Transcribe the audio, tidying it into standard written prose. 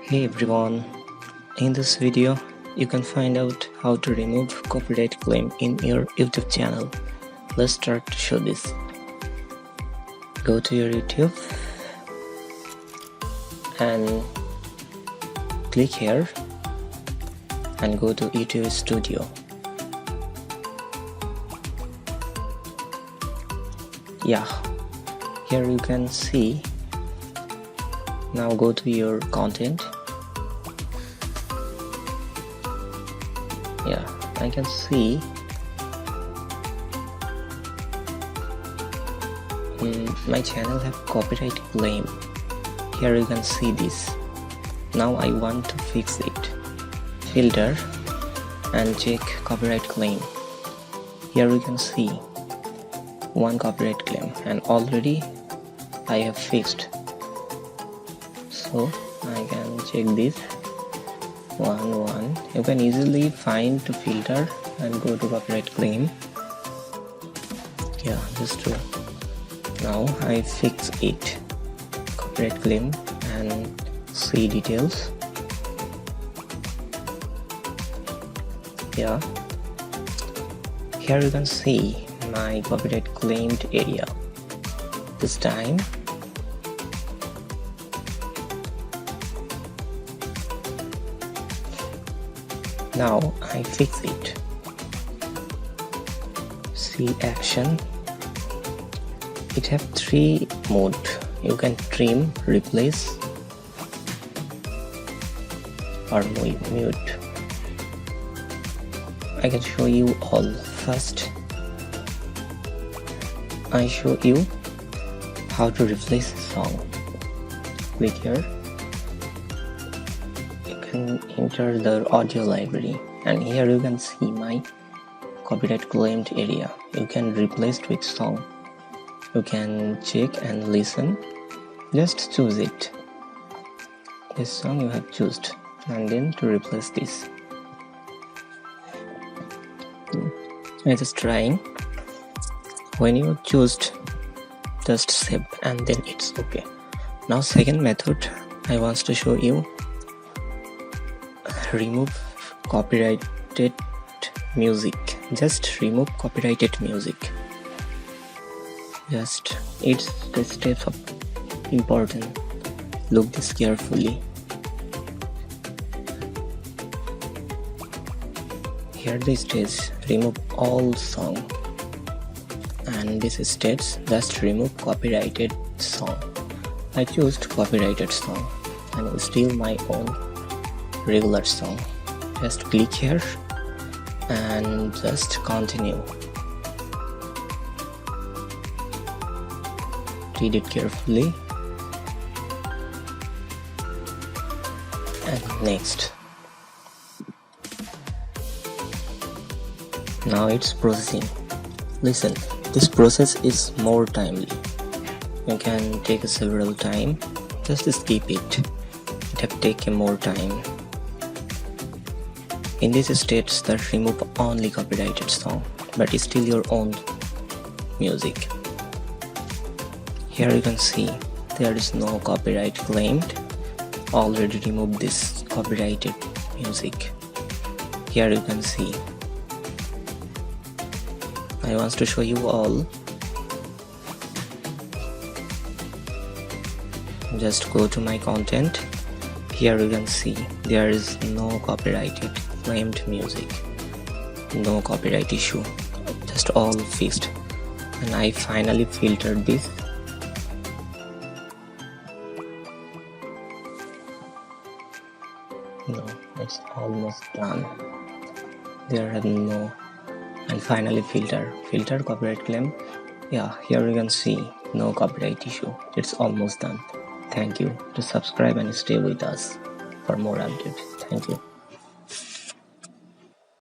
Hey everyone, in this video you can find out how to remove copyright claim in your YouTube channel. Let's start to show this. Go to your YouTube and click here and go to YouTube Studio. Yeah, here you can see. Now go to your content. Yeah, I can see my channel have copyright claim. Here you can see this. Now I want to fix it. Filter and check copyright claim. Here you can see one copyright claim and already I have fixed. So I can check this one. You can easily find to filter and go to copyright claim. Yeah, just true. Now I fix it. Copyright claim and see details. Yeah. Here you can see my copyright claimed area. This time now I fix it. See action. It have 3 mode. You can trim, replace or mute. I can show you all. First I show you how to replace a song. Click here. Enter the audio library and here you can see my copyright claimed area. You can replace it with song. You can check and listen. Just choose it. This song you have chosen and then to replace this. I'm just trying. When you choose, just save and then it's okay. Now second method I want to show you. Remove copyrighted music. Just remove copyrighted music. Just it's the steps of important. Look this carefully. Here the stage remove all song and this states just remove copyrighted song. I chose copyrighted song and still my own regular song. Just click here and just continue. Read it carefully and next. Now it's processing. Listen, this process is more timely. You can take several time. Just skip it. It have taken more time. In this states that remove only copyrighted song, but it's still your own music. Here you can see there is no copyright claimed. Already removed this copyrighted music. Here you can see. I want to show you all. Just go to my content. Here you can see there is no copyrighted claimed music, no copyright issue, just all fixed. And I finally filtered this. No, it's almost done. There are no. And finally filter copyright claim. Yeah, here you can see no copyright issue. It's almost done. Thank you to subscribe and stay with us for more updates. Thank you.